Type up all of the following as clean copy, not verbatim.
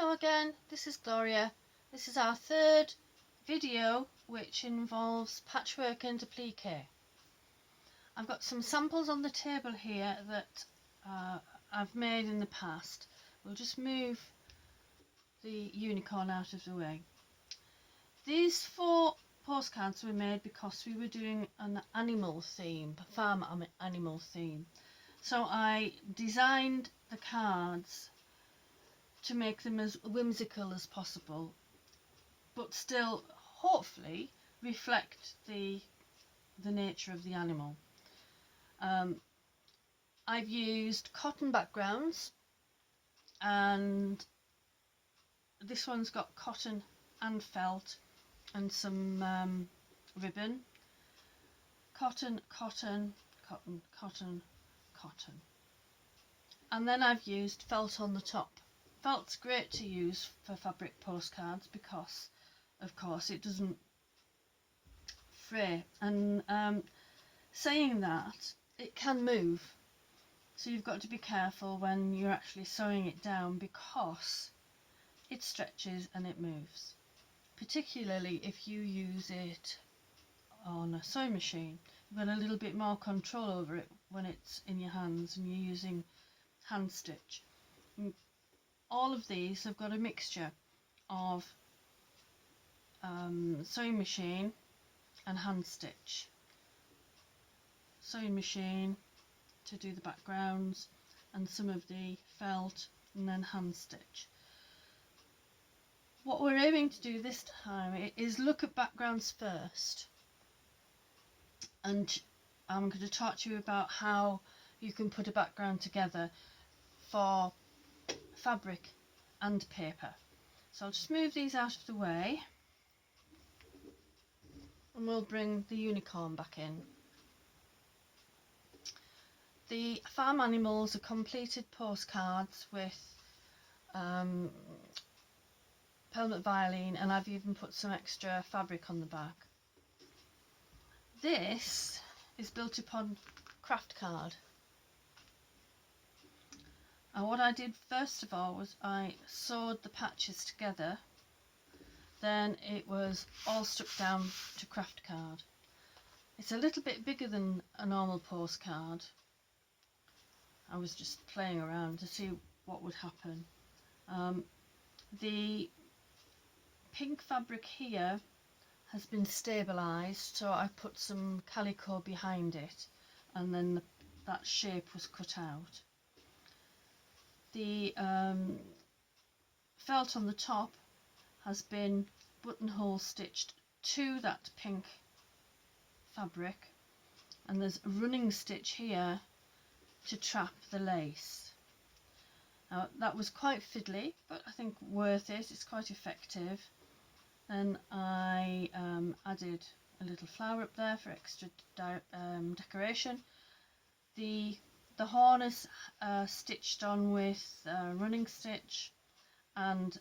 Hello again, this is Gloria. This is our third video which involves patchwork and applique. I've got some samples on the table here that I've made in the past. We'll just move the unicorn out of the way. These 4 postcards were made because we were doing an animal theme, a farm animal theme. So I designed the cards to make them as whimsical as possible, but still hopefully reflect the nature of the animal. I've used cotton backgrounds, and this one's got cotton and felt and some ribbon. Cotton, cotton, cotton, cotton, cotton. And then I've used felt on the top. Felt's great to use for fabric postcards because, of course, it doesn't fray. And saying that, it can move. So you've got to be careful when you're actually sewing it down because it stretches and it moves. Particularly if you use it on a sewing machine. You've got a little bit more control over it when it's in your hands and you're using hand stitch. All of these have got a mixture of sewing machine and hand stitch. Sewing machine to do the backgrounds and some of the felt, and then hand stitch. What we're aiming to do this time is look at backgrounds first, and I'm going to talk to you about how you can put a background together for fabric and paper. So I'll just move these out of the way and we'll bring the unicorn back in. The farm animals are completed postcards with Pelmet Vilene, and I've even put some extra fabric on the back. This is built upon craft card. And what I did first of all was I sewed the patches together, then it was all stuck down to craft card. It's a little bit bigger than a normal postcard. I was just playing around to see what would happen. The pink fabric here has been stabilised, so I put some Calico behind it, and then that shape was cut out. The felt on the top has been buttonhole stitched to that pink fabric, and there's a running stitch here to trap the lace. Now that was quite fiddly, but I think worth it. It's quite effective. And I added a little flower up there for extra decoration. The harness stitched on with running stitch, and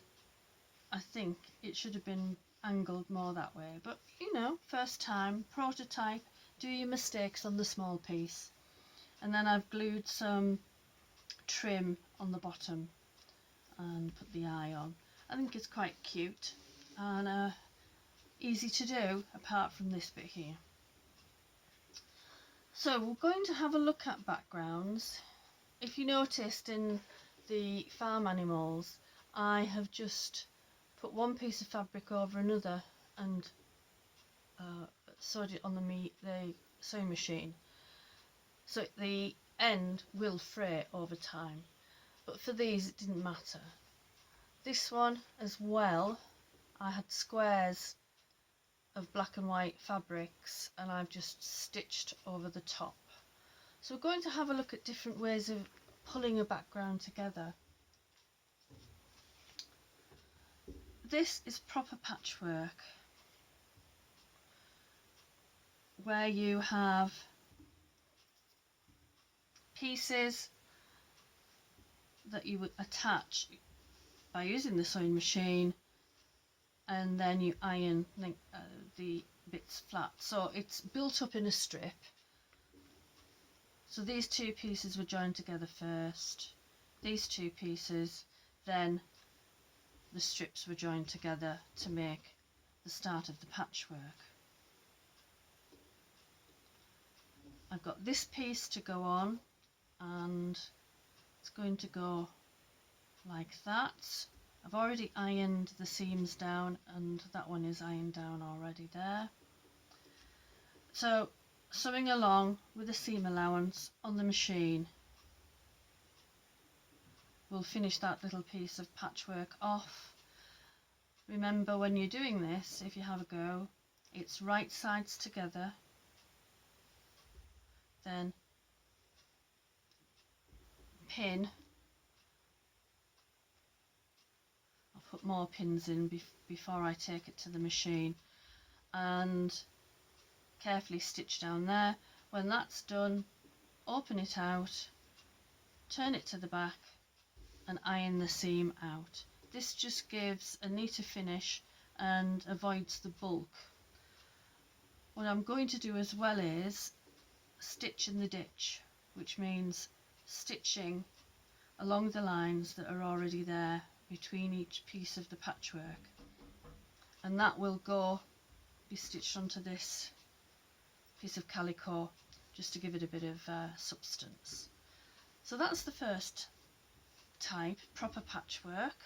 I think it should have been angled more that way, but you know, first time, prototype, do your mistakes on the small piece. And then I've glued some trim on the bottom and put the eye on. I think it's quite cute and easy to do apart from this bit here. So we're going to have a look at backgrounds. If you noticed in the farm animals, I have just put one piece of fabric over another and sewed it on the sewing machine. So the end will fray over time, but for these it didn't matter. This one as well, I had squares of black and white fabrics and I've just stitched over the top. So we're going to have a look at different ways of pulling a background together. This is proper patchwork, where you have pieces that you would attach by using the sewing machine, and then you iron the bits flat, so it's built up in a strip. So these 2 pieces were joined together first, these 2 pieces, then the strips were joined together to make the start of the patchwork. I've got this piece to go on, and it's going to go like that. I've already ironed the seams down, and that one is ironed down already there. So sewing along with a seam allowance on the machine, we'll finish that little piece of patchwork off. Remember, when you're doing this, if you have a go, it's right sides together, then pin. I'll put more pins in before I take it to the machine, and carefully stitch down there. When that's done, open it out, turn it to the back and iron the seam out. This just gives a neater finish and avoids the bulk. What I'm going to do as well is stitch in the ditch, which means stitching along the lines that are already there between each piece of the patchwork, and that will be stitched onto this piece of calico just to give it a bit of substance. So that's the first type, proper patchwork.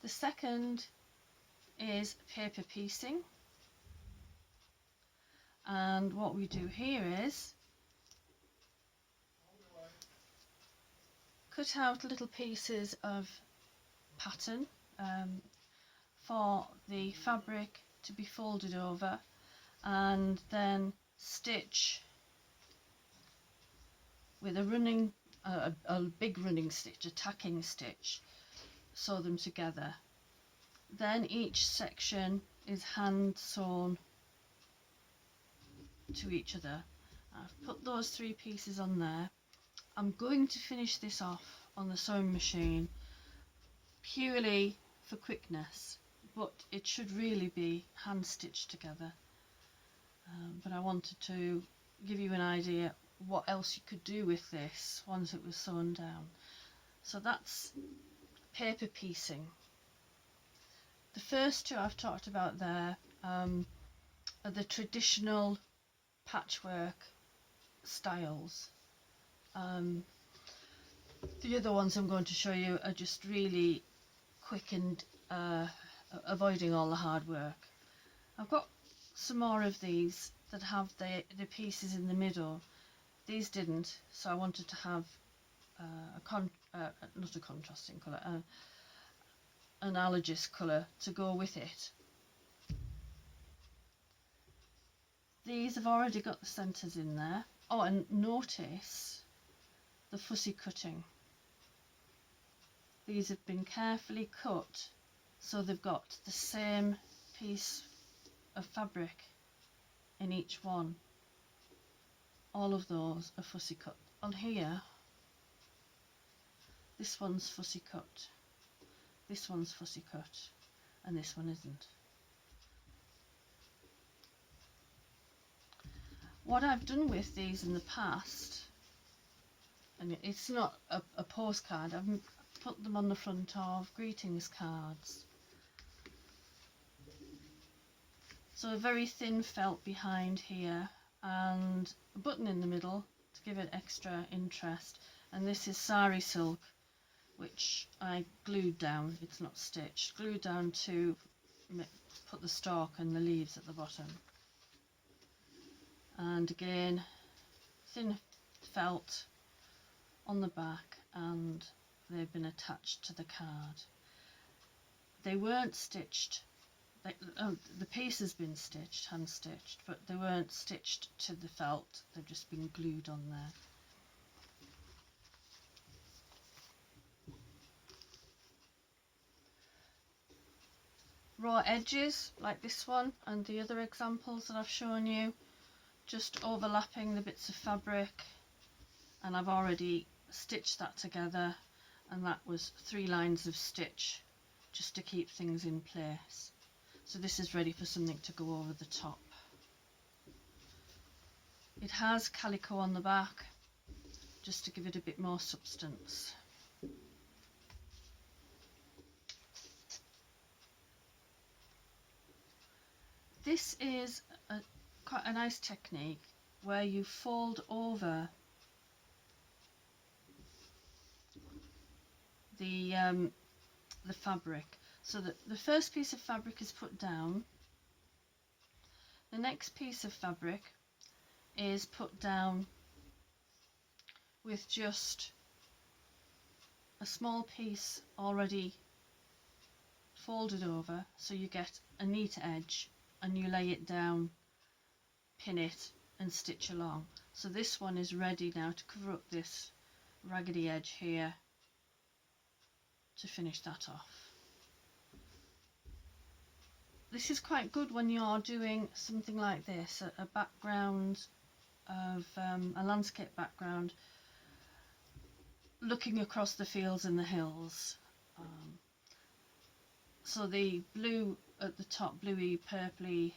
The second is paper piecing, and what we do here is cut out little pieces of pattern for the fabric to be folded over, and then stitch with a big running stitch, a tacking stitch, sew them together. Then each section is hand sewn to each other. I've put those 3 pieces on there. I'm going to finish this off on the sewing machine purely for quickness, but it should really be hand stitched together. But I wanted to give you an idea what else you could do with this once it was sewn down. So that's paper piecing. The first 2 I've talked about there are the traditional patchwork styles. The other ones I'm going to show you are just really quick and avoiding all the hard work. I've got some more of these that have the pieces in the middle. These didn't, so I wanted to have not a contrasting colour, an analogous colour to go with it. These have already got the centres in there. Oh, and notice the fussy cutting. These have been carefully cut so they've got the same piece of fabric in each one. All of those are fussy cut. On here, this one's fussy cut, this one's fussy cut, and this one isn't. What I've done with these in the past, and it's not a postcard, I've put them on the front of greetings cards. So a very thin felt behind here, and a button in the middle to give it extra interest. And this is sari silk, which I glued down, it's not stitched, glued down to put the stalk and the leaves at the bottom. And again, thin felt on the back, and they've been attached to the card. They weren't stitched. The piece has been stitched, hand stitched, but they weren't stitched to the felt, they've just been glued on there. Raw edges like this one and the other examples that I've shown you, just overlapping the bits of fabric, and I've already stitched that together, and that was 3 lines of stitch just to keep things in place. So this is ready for something to go over the top. It has calico on the back just to give it a bit more substance. This is quite a nice technique where you fold over the fabric, so that the first piece of fabric is put down, the next piece of fabric is put down with just a small piece already folded over, so you get a neat edge, and you lay it down, pin it and stitch along. So this one is ready now to cover up this raggedy edge here to finish that off. This is quite good when you're doing something like this, a background of a landscape background looking across the fields and the hills. So the blue at the top, bluey purpley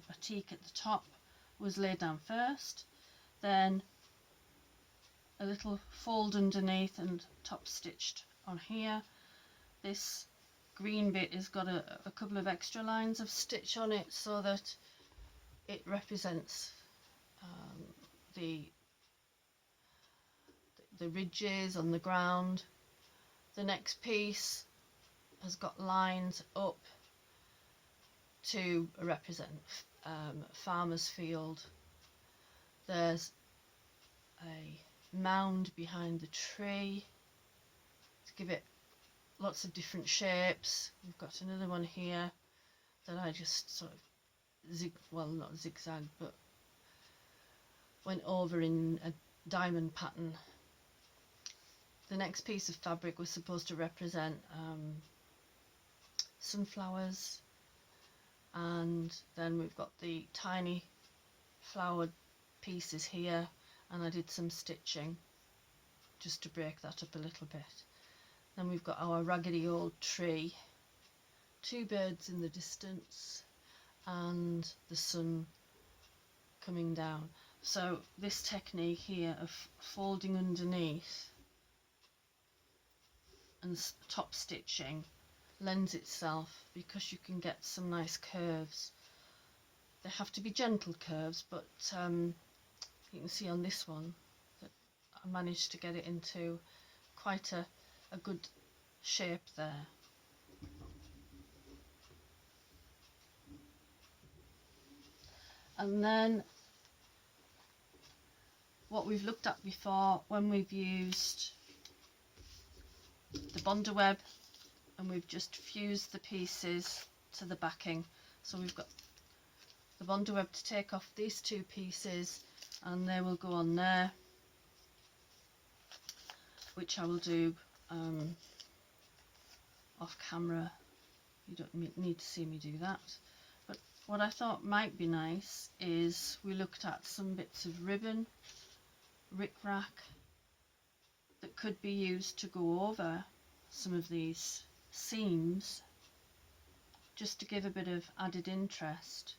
batik at the top was laid down first, then a little fold underneath and top stitched on here. This green bit has got a couple of extra lines of stitch on it so that it represents the ridges on the ground. The next piece has got lines up to represent farmer's field. There's a mound behind the tree to give it lots of different shapes. We've got another one here that I just sort of not zigzag, but went over in a diamond pattern. The next piece of fabric was supposed to represent sunflowers, and then we've got the tiny flowered pieces here, and I did some stitching just to break that up a little bit. Then we've got our raggedy old tree, two birds in the distance, and the sun coming down. So this technique here of folding underneath and top stitching lends itself, because you can get some nice curves. They have to be gentle curves, but you can see on this one that I managed to get it into quite a good shape there. And then what we've looked at before, when we've used the Bondaweb and we've just fused the pieces to the backing. So we've got the Bondaweb to take off these two pieces, and they will go on there, which I will do off camera. You don't need to see me do that. But what I thought might be nice is we looked at some bits of ribbon, rickrack, that could be used to go over some of these seams, just to give a bit of added interest.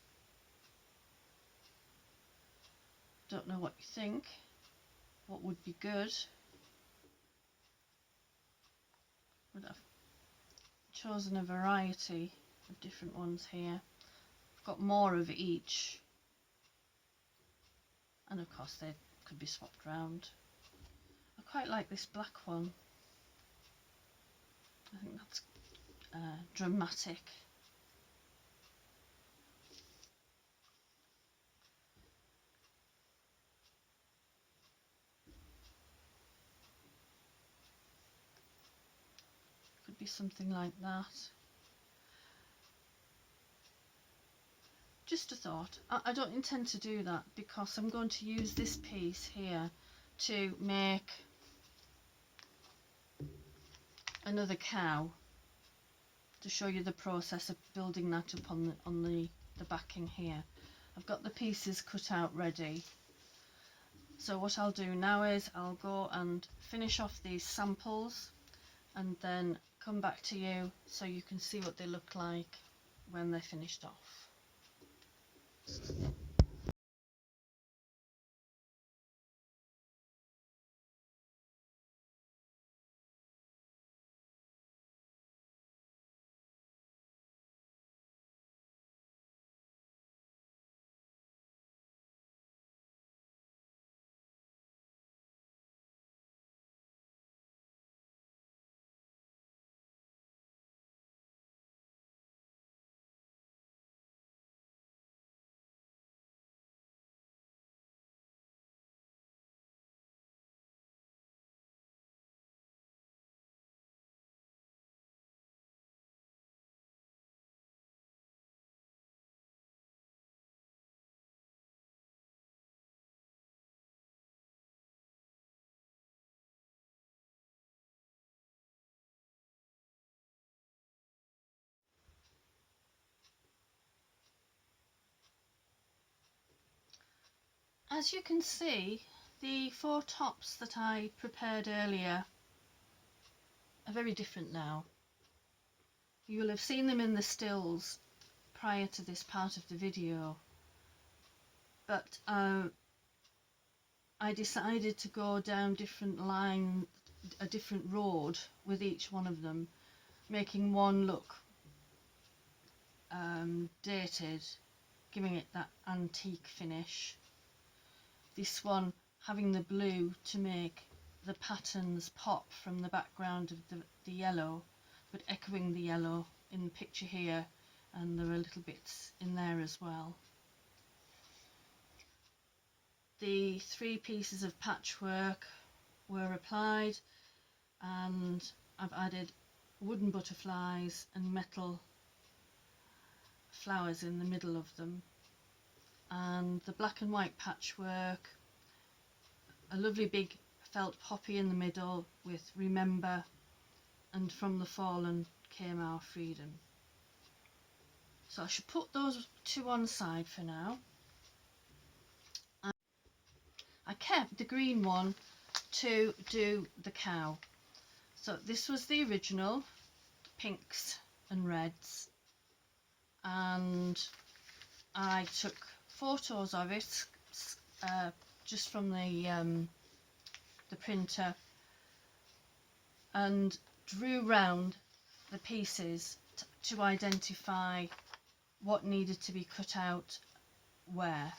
Don't know what you think, what would be good, but I've chosen a variety of different ones here. I've got more of each, and of course they could be swapped round. I quite like this black one. I think that's dramatic. Could be something like that. Just a thought. I don't intend to do that, because I'm going to use this piece here to make another cow, to show you the process of building that up on the backing here. I've got the pieces cut out ready. So what I'll do now is I'll go and finish off these samples, and then come back to you so you can see what they look like when they're finished off. As you can see, the 4 tops that I prepared earlier are very different now. You will have seen them in the stills prior to this part of the video, but I decided to go down a different road with each one of them, making one look dated, giving it that antique finish. This one having the blue to make the patterns pop from the background of the yellow, but echoing the yellow in the picture here, and there are little bits in there as well. The 3 pieces of patchwork were applied, and I've added wooden butterflies and metal flowers in the middle of them, and the black and white patchwork, a lovely big felt poppy in the middle with "Remember" and "From the fallen came our freedom." So I should put those to one side for now. I kept the green one to do the cow. So this was the original, pinks and reds, and I took photos of it just from the printer, and drew round the pieces to identify what needed to be cut out where.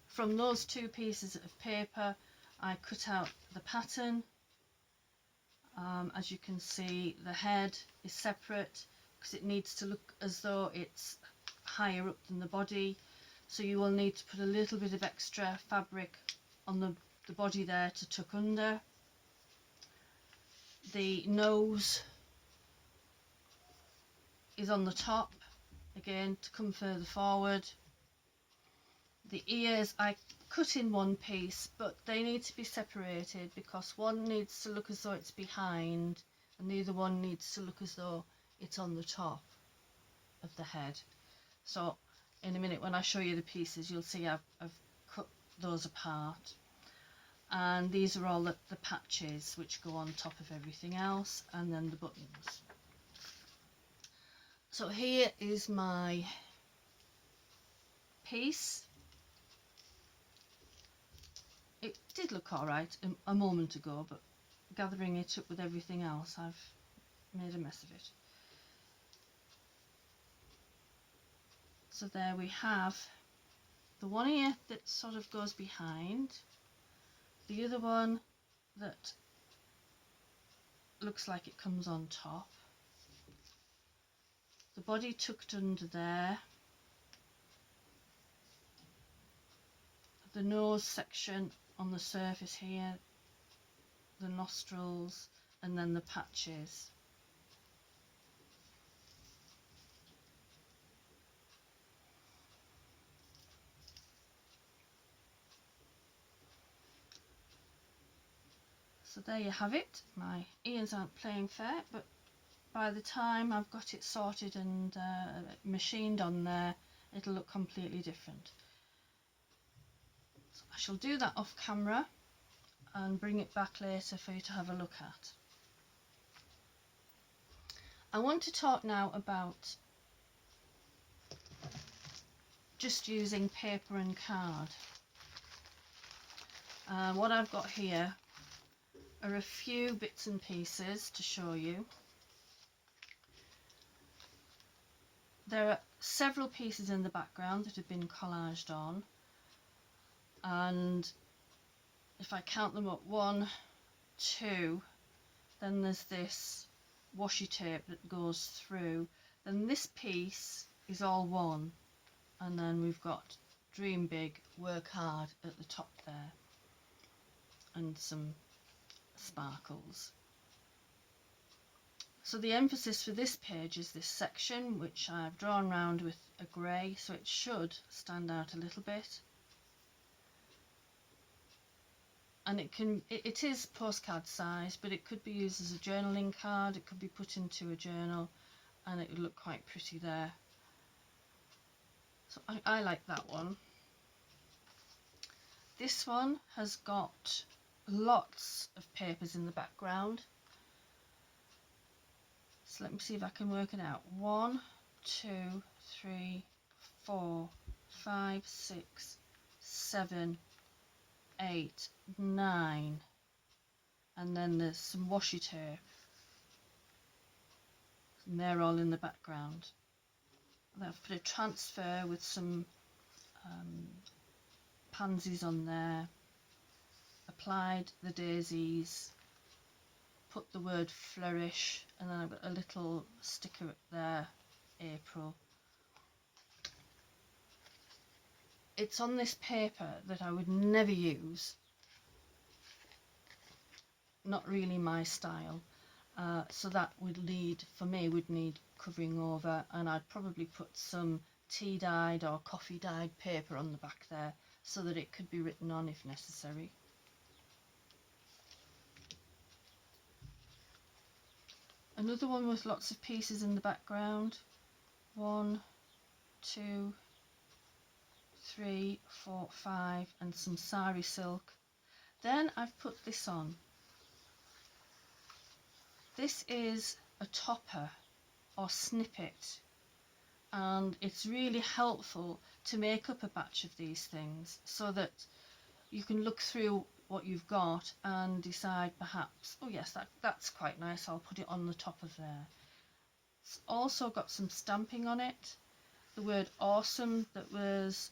From those 2 pieces of paper I cut out the pattern. As you can see, the head is separate because it needs to look as though it's higher up than the body, so you will need to put a little bit of extra fabric on the body there to tuck under. The nose is on the top, again to come further forward. The ears I cut in one piece, but they need to be separated because one needs to look as though it's behind and the other one needs to look as though it's on the top of the head. So in a minute when I show you the pieces, you'll see I've cut those apart. And these are all the patches which go on top of everything else, and then the buttons. So here is my piece. It did look alright a moment ago, but gathering it up with everything else, I've made a mess of it. So there we have the one ear that sort of goes behind, the other one that looks like it comes on top, the body tucked under there, the nose section on the surface here, the nostrils, and then the patches. So there you have it. My ears aren't playing fair, but by the time I've got it sorted and machined on there, it'll look completely different. So I shall do that off camera and bring it back later for you to have a look at. I want to talk now about just using paper and card. What I've got here are a few bits and pieces to show you. There are several pieces in the background that have been collaged on, and if I count them up, 1, 2, then there's this washi tape that goes through, then this piece is all one, and then we've got "Dream Big, Work Hard" at the top there, and some sparkles. So the emphasis for this page is this section, which I've drawn round with a grey, so it should stand out a little bit. And it is postcard size, but it could be used as a journaling card, it could be put into a journal, and it would look quite pretty there. So I like that one. This one has got lots of papers in the background. So let me see if I can work it out. 1, 2, 3, 4, 5, 6, 7, 8, 9. And then there's some washi tape. And they're all in the background. And I've put a transfer with some pansies on there. Applied the daisies. Put the word flourish, and then I've got a little sticker up there, April. It's on this paper that I would never use, not really my style, so that would need, for me, would need covering over, and I'd probably put some tea dyed or coffee dyed paper on the back there so that it could be written on if necessary. Another one with lots of pieces in the background. 1, 2, 3, 4, 5, and some sari silk. Then I've put this on. This is a topper or snippet, and it's really helpful to make up a batch of these things so that you can look through what you've got and decide perhaps, oh yes, that's quite nice, I'll put it on the top of there. It's also got some stamping on it, the word awesome that was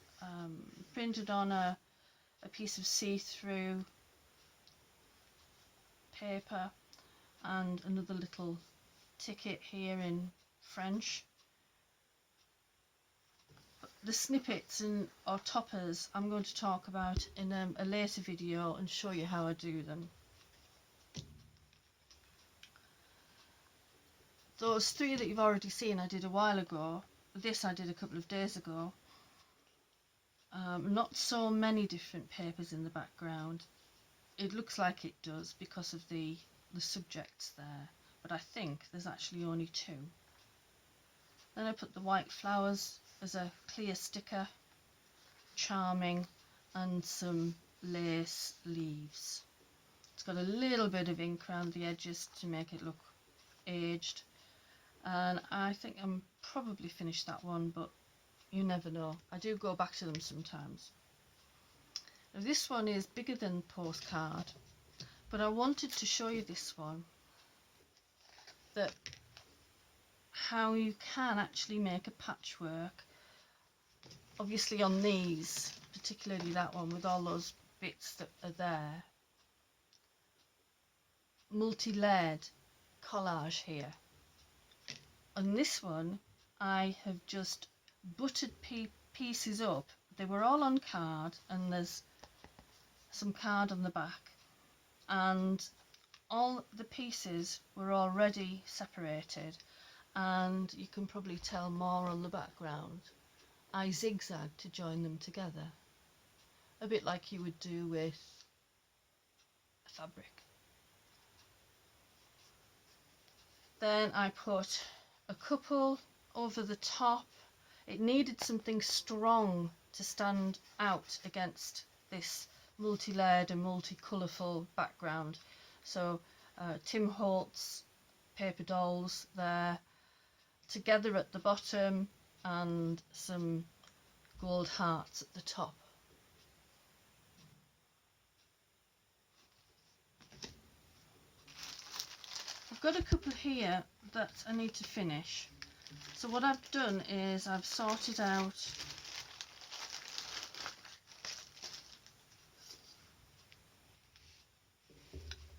printed on a piece of see-through paper, and another little ticket here in French. The snippets or toppers I'm going to talk about in a later video and show you how I do them. Those 3 that you've already seen I did a while ago. This I did a couple of days ago. Not so many different papers in the background. It looks like it does because of the subjects there, but I think there's actually only 2. Then I put the white flowers as a clear sticker, charming, and some lace leaves. It's got a little bit of ink around the edges to make it look aged, and I think I'm probably finished that one, but you never know. I do go back to them sometimes. Now this one is bigger than postcard, but I wanted to show you this one, that how you can actually make a patchwork. Obviously on these, particularly that one with all those bits that are there, multi-layered collage here. On this one I have just buttered pieces up. They were all on card, and there's some card on the back, and all the pieces were already separated, and you can probably tell more on the background. I zigzag to join them together, a bit like you would do with a fabric. Then I put a couple over the top. It needed something strong to stand out against this multi-layered and multi-colourful background. So Tim Holtz paper dolls there, together at the bottom, and some gold hearts at the top. I've got a couple here that I need to finish. So what I've done is I've sorted out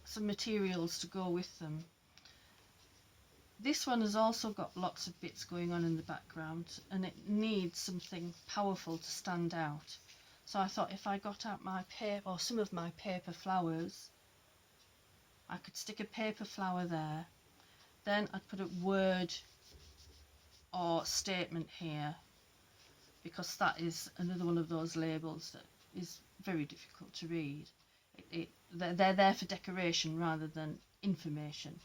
some materials to go with them. This one has also got lots of bits going on in the background, and it needs something powerful to stand out. So I thought if I got out my paper, or some of my paper flowers, I could stick a paper flower there. Then I'd put a word or statement here, because that is another one of those labels that is very difficult to read. They're there for decoration rather than information.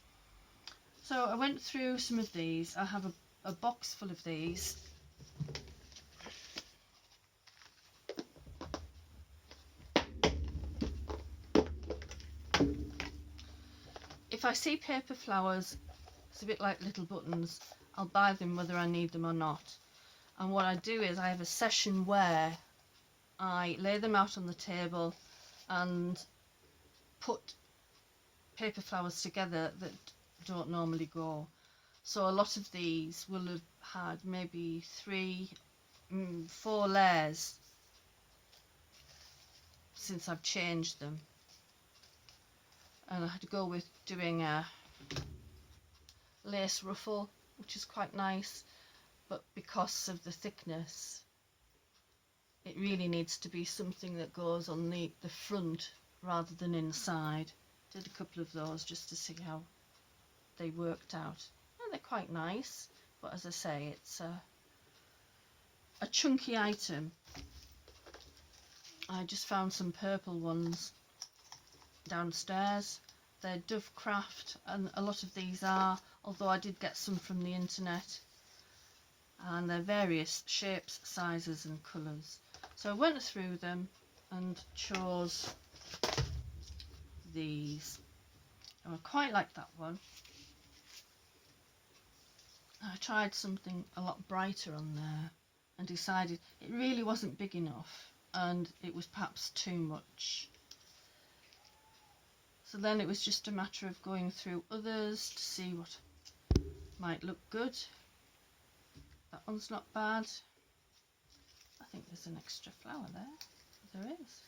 So I went through some of these. I have a box full of these. I see paper flowers, it's a bit like little buttons, I'll buy them whether I need them or not. And what I do is I have a session where I lay them out on the table and put paper flowers together that don't normally go. So a lot of these will have had maybe 4 layers since I've changed them. And I had to go with doing a lace ruffle, which is quite nice, but because of the thickness it really needs to be something that goes on the front rather than inside. Did a couple of those just to see how they worked out, and they're quite nice, but as I say, it's a chunky item. I just found some purple ones downstairs. They're Dove Craft, and a lot of these are, although I did get some from the internet, and they're various shapes, sizes and colours. So I went through them and chose these. And I quite like that one. I tried something a lot brighter on there and decided it really wasn't big enough and it was perhaps too much. So then it was just a matter of going through others to see what might look good. That one's not bad. I think there's an extra flower there. There is.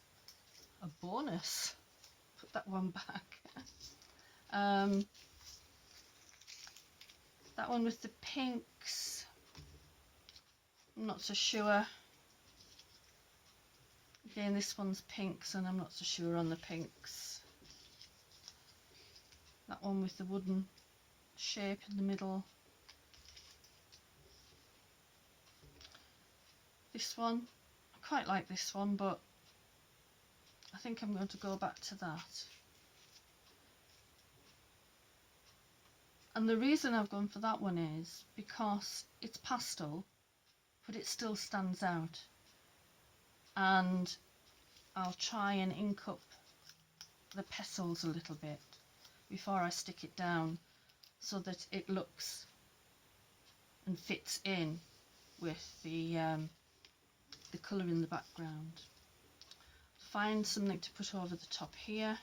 A bonus. Put that one back. That one with the pinks, I'm not so sure. Again, this one's pinks and I'm not so sure on the pinks. That one with the wooden shape in the middle. This one, I quite like this one, but I think I'm going to go back to that. And the reason I've gone for that one is because it's pastel, but it still stands out. And I'll try and ink up the petals a little bit before I stick it down so that it looks and fits in with the colour in the background. Find something to put over the top here,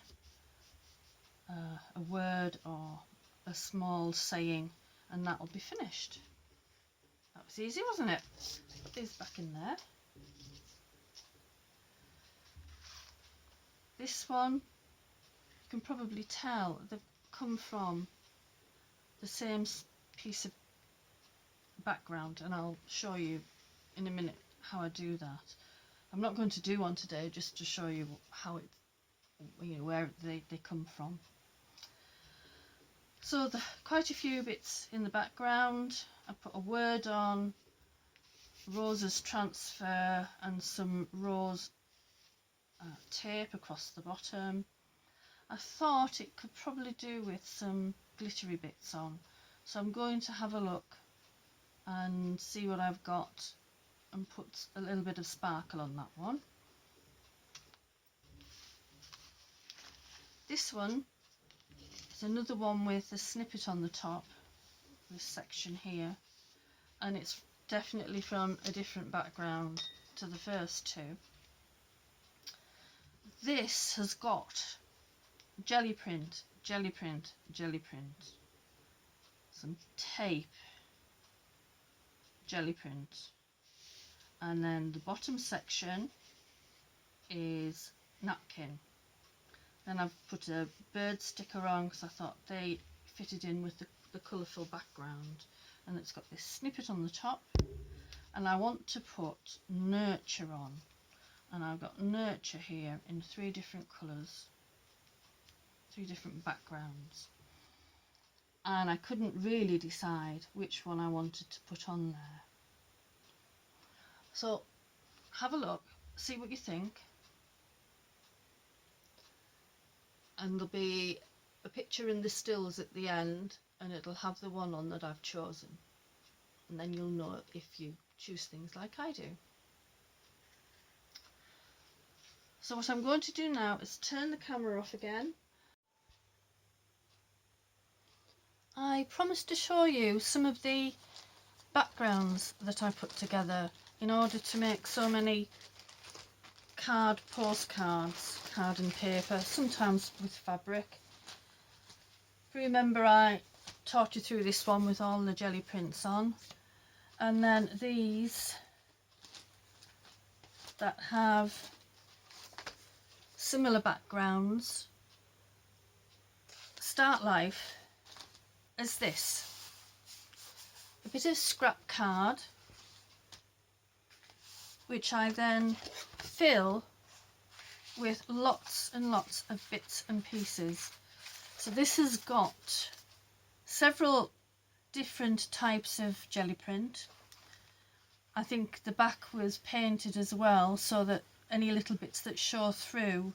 a word or a small saying, and that'll be finished. That was easy, wasn't it? Put these back in there. This one, you can probably tell they've come from the same piece of background, and I'll show you in a minute how I do that. I'm not going to do one today, just to show you how it, where they come from. So quite a few bits in the background. I put a word on, Rose's transfer, and some rose tape across the bottom. I thought it could probably do with some glittery bits on, so I'm going to have a look and see what I've got and put a little bit of sparkle on that one. This one is another one with a snippet on the top, this section here, and it's definitely from a different background to the first two. This has got jelly print, jelly print, jelly print, some tape, jelly print, and then the bottom section is napkin. Then I've put a bird sticker on because I thought they fitted in with the colourful background, and it's got this snippet on the top, and I want to put nurture on, and I've got nurture here in 3 different colours, 3 different backgrounds, and I couldn't really decide which one I wanted to put on there. So have a look, see what you think, and there'll be a picture in the stills at the end, and it'll have the one on that I've chosen, and then you'll know if you choose things like I do. So what I'm going to do now is turn the camera off again. I promised to show you some of the backgrounds that I put together in order to make so many postcards, card and paper, sometimes with fabric. Remember I taught you through this one with all the jelly prints on, and then these that have similar backgrounds start life as this: a bit of scrap card which I then fill with lots and lots of bits and pieces. So this has got several different types of jelly print. I think the back was painted as well, so that any little bits that show through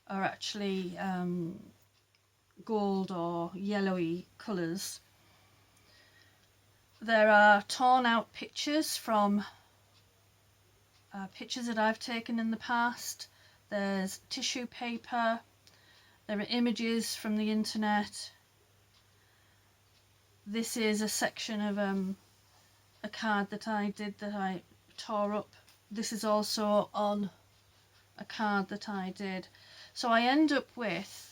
are actually gold or yellowy colours. There are torn out pictures from pictures that I've taken in the past. There's tissue paper, there are images from the internet. This is a section of a card that I did that I tore up. This is also on a card that I did. So I end up with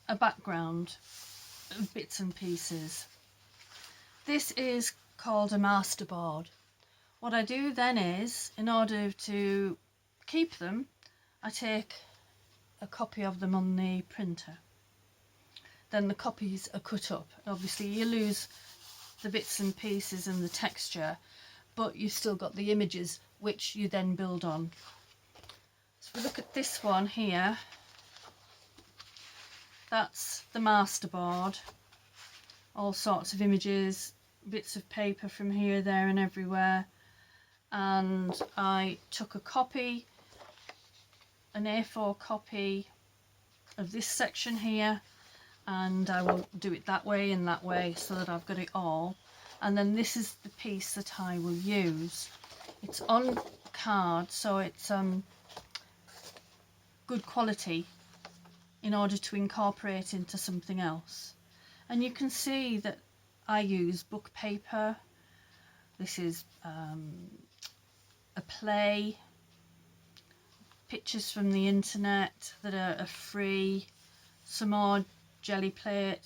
a background of bits and pieces. This is called a masterboard. What I do then is, in order to keep them, I take a copy of them on the printer. Then the copies are cut up. Obviously you lose the bits and pieces and the texture, but you've still got the images which you then build on. So if we look at this one here, that's the masterboard. All sorts of images, bits of paper from here, there and everywhere. And I took a copy, an A4 copy of this section here, and I will do it that way and that way so that I've got it all. And then this is the piece that I will use. It's on card, so it's good quality in order to incorporate into something else. And you can see that I use book paper. This is a play, pictures from the internet that are free, some more jelly plate,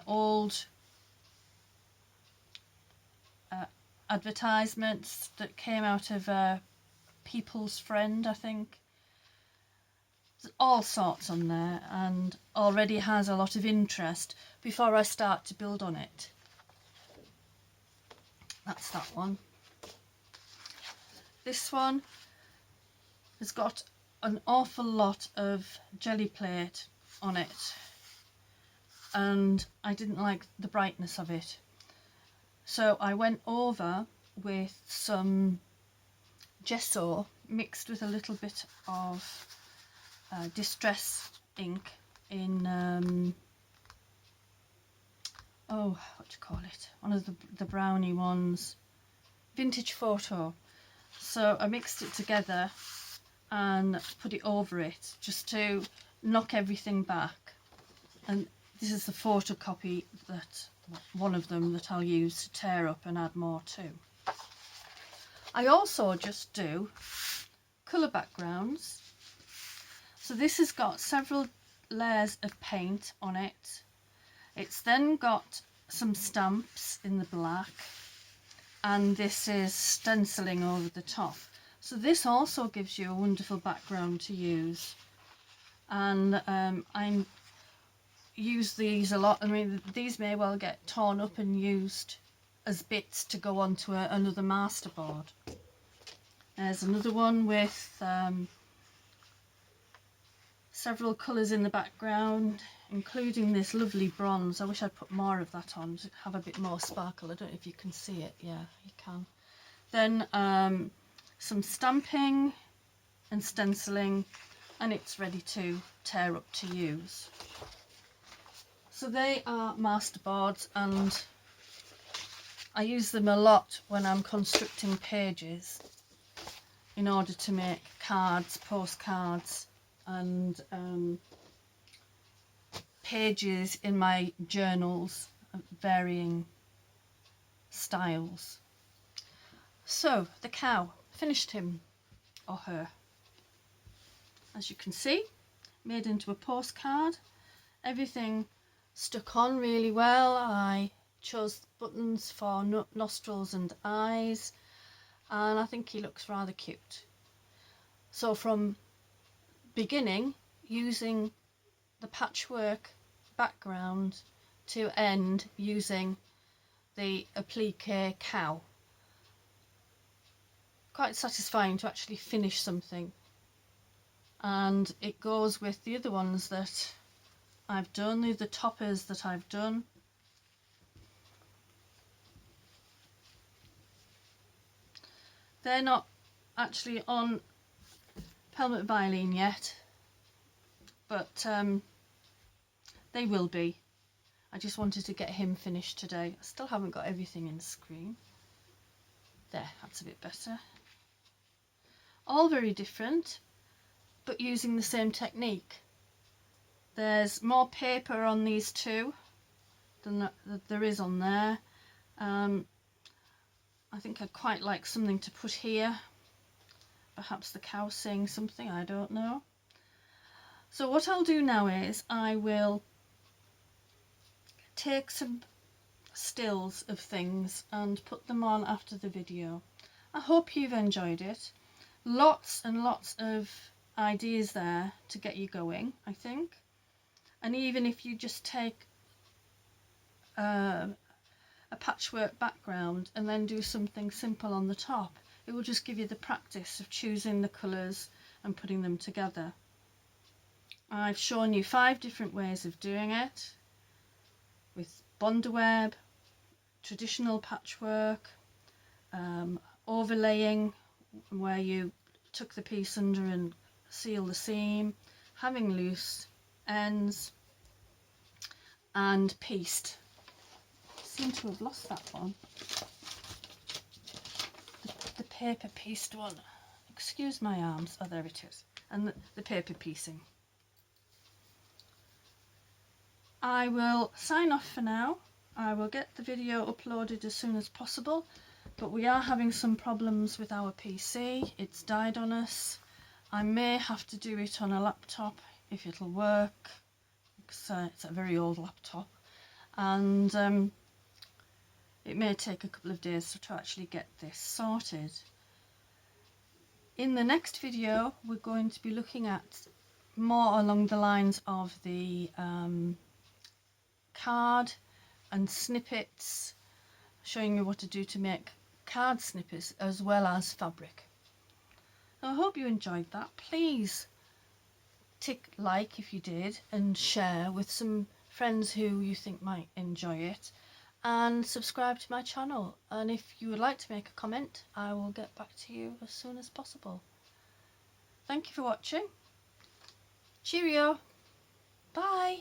old advertisements that came out of People's Friend, I think. There's all sorts on there, and already has a lot of interest before I start to build on it. That's that one. This one has got an awful lot of jelly plate on it, and I didn't like the brightness of it, so I went over with some gesso mixed with a little bit of distress ink in oh, what do you call it, one of the brownie ones, Vintage Photo. So I mixed it together and put it over it just to knock everything back. And this is the photocopy, that one of them that I'll use to tear up and add more to. I also just do colour backgrounds. So this has got several layers of paint on it. It's then got some stamps in the black, and this is stenciling over the top. So this also gives you a wonderful background to use. And I use these a lot. I mean, these may well get torn up and used as bits to go onto another masterboard. There's another one with several colours in the background, including this lovely bronze. I wish I'd put more of that on to have a bit more sparkle. I don't know if you can see it. Yeah, you can. Then some stamping and stenciling, and it's ready to tear up to use. So they are masterboards, and I use them a lot when I'm constructing pages in order to make cards, postcards, and pages in my journals of varying styles. So the cow, finished him or her. As you can see, made into a postcard. Everything stuck on really well. I chose buttons for nostrils and eyes, and I think he looks rather cute. So from beginning, using the patchwork background, to end using the applique cow. Quite satisfying to actually finish something, and it goes with the other ones that I've done, the toppers that I've done. They're not actually on Pelmet Vilene yet, but they will be. I just wanted to get him finished today. I still haven't got everything in the screen. There, that's a bit better. All very different, but using the same technique. There's more paper on these two than there is on there. I think I'd quite like something to put here. Perhaps the cow saying something, I don't know. So what I'll do now is I will take some stills of things and put them on after the video. I hope you've enjoyed it. Lots and lots of ideas there to get you going, I think. And even if you just take a patchwork background and then do something simple on the top, it will just give you the practice of choosing the colours and putting them together. I've shown you 5 different ways of doing it, with Bondaweb, traditional patchwork, overlaying where you tuck the piece under and seal the seam, having loose ends, and pieced. I seem to have lost that one. The paper pieced one. Excuse my arms. Oh, there it is. And the paper piecing. I will sign off for now. I will get the video uploaded as soon as possible, but we are having some problems with our PC. It's died on us. I may have to do it on a laptop if it'll work, because it's a very old laptop, and it may take a couple of days to actually get this sorted. In the next video, we're going to be looking at more along the lines of the card and snippets, showing you what to do to make card snippets as well as fabric. I hope you enjoyed that. Please tick like if you did, and share with some friends who you think might enjoy it, and subscribe to my channel. And if you would like to make a comment, I will get back to you as soon as possible. Thank you for watching. Cheerio. Bye.